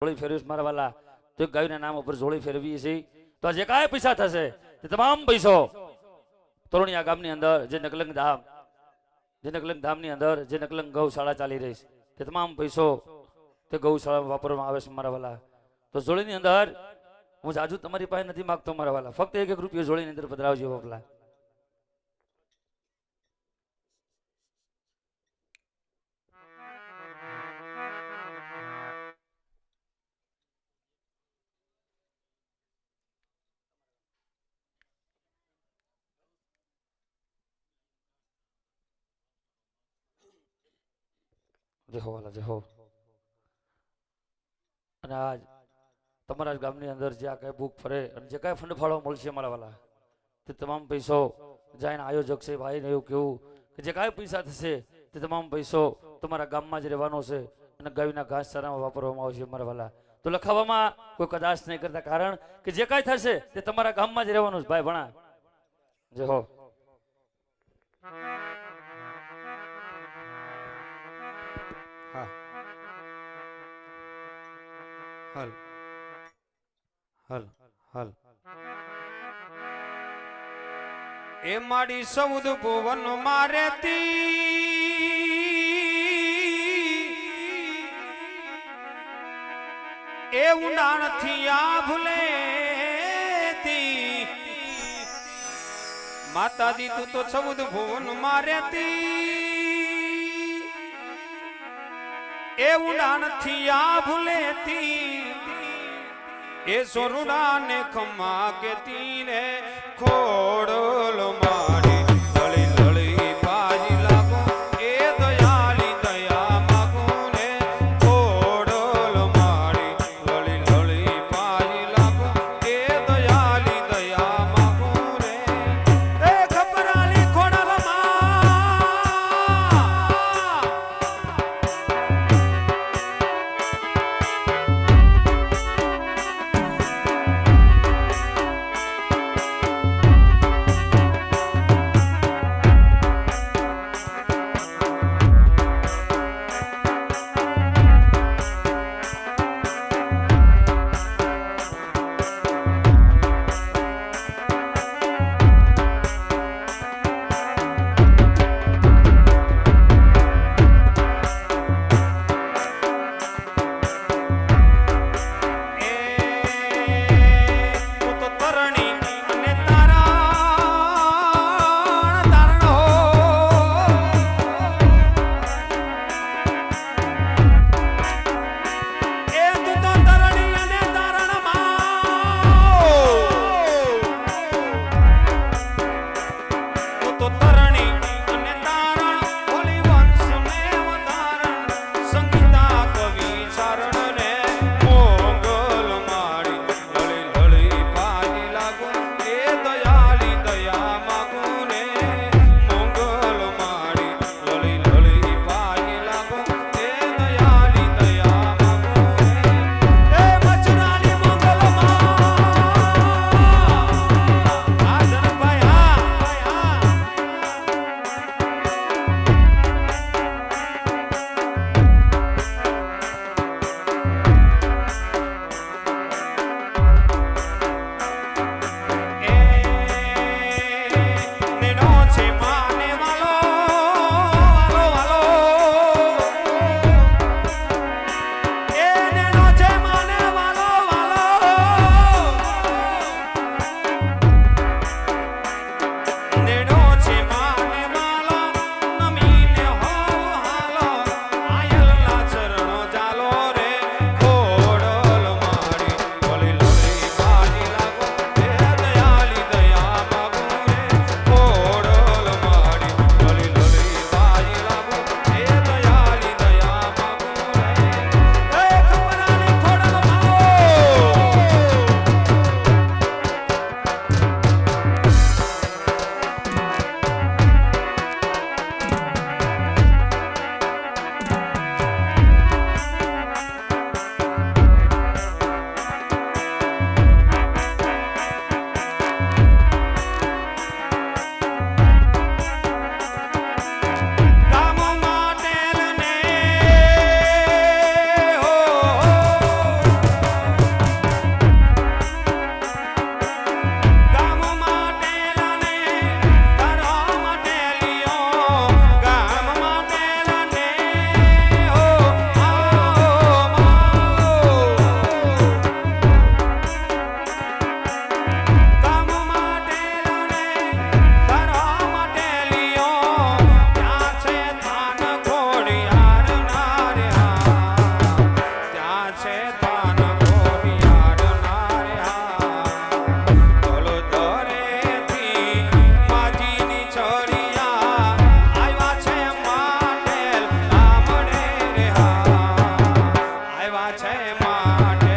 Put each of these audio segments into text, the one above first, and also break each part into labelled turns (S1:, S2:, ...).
S1: જોડી ફેરવીશ મારા વાલા, તો એક ગાયના નામ ઉપર જોડી ફેરવી છે. તો જે કાંઈ પૈસા થશે તે તમામ પૈસો તોરણિયા ગામની અંદર જે નકલંગ ધામની અંદર જે નકલંગ ગૌશાળા ચાલી રહી છે તે તમામ પૈસો તે ગૌશાળામાં વાપરવામાં આવે છે મારા વાલા. તો જોડીની અંદર હું જાજુ તમારી પાસે નથી માંગતો મારા વાલા, ફક્ત 1-1 રૂપિયો જોડીની અંદર પધરાવજો બાપલા. જય હો વાલા, જય હો. અને આજ તમારા ગામની અંદર જે આ કઈ બુક ફરે અને જે કઈ ફંડ ફાળો મળશે મારા વાલા, તે તમામ પૈસો જાયના આયોજક છે ભાઈને એવું કેવું કે જે કાંઈ પૈસા થશે તે તમામ પૈસો તમારા ગામમાં જ રહેવાનો છે અને ગાયના ઘાસચારામાં વાપરવામાં આવશે મારા વાલા. તો લખાવામાં કોઈ કદાચ નહીં કરતા, કારણ કે જે કાંઈ થશે તે તમારા ગામમાં જ રહેવાનું છે ભાઈ ભણા. જય હો.
S2: હલ હલ હલ એ માડી સૌદ ભુવન મારેતી એ ઉડાણ થી આ ભૂલેતી માતા દી તું તો સૌદ ભુવન મારેતી એ ઉડાણ થી આ ભૂલેતી એ સોરુડા ને ખમ્મા કે તીને ખોડલો મારી લળી લળી પાજી લાગો એ દયાલી દયા માગો ને ખોડલો મારી લળી લળી પાજી લાગો એ દયાલી દયા માગો રે એ ખબરાલી ખોડલ થાન કોડિયાર નારે હા બોલો ધરેથી માજીની છોડિયા આવ્યા છે માટે આમડે રે હા આવ્યા છે માટે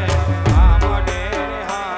S2: આમડે રે હા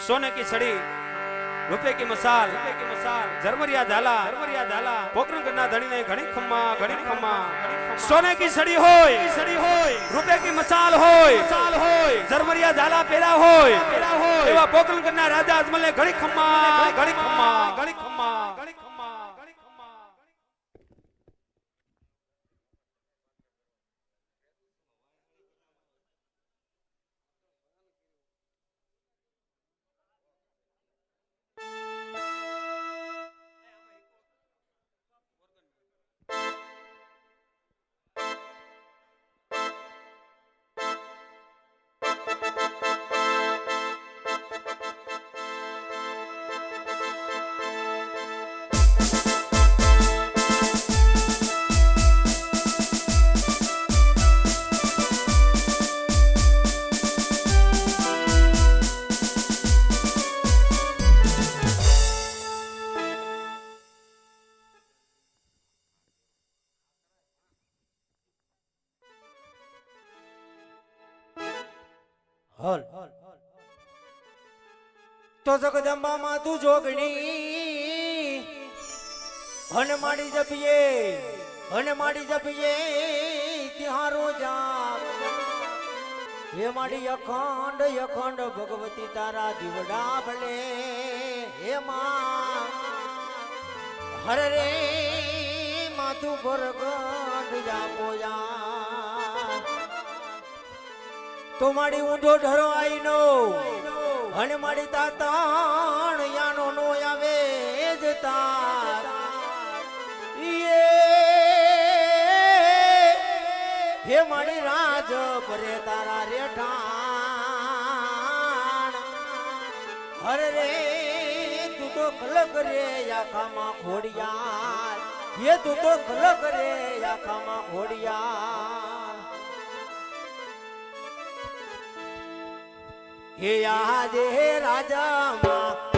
S2: सोने की छड़ी रुपए की मसाल झरमरिया झाला पोकरण करना धड़ी ने घणी खम्मा सोने की छड़ी होय रुपए की मसाल होय झरमरिया झाला पेरा होय एवा पोकरण करना राजा अजमल ने घणी खम्मा
S3: હલ તો જગદંબા માં તું જોગણી હનમાડી જપીએ તિહારો જા હે માડી અખંડ ભગવતી તારા દીવડા ભલે હે માં હર રે માતું ભરગઢ જાપો જા તો માડી ઊંધો ઢરો આઈનો અને માડી તાતણ યાનો નો આવે જતા હે માડી રાજ પરે તારા રેઠાણ હરે રે તું તો ખલક રે આખામાં ઘોડિયાર હે તું તો ખલક રે આખામાં ઘોડિયાર હે આજે રાજા માં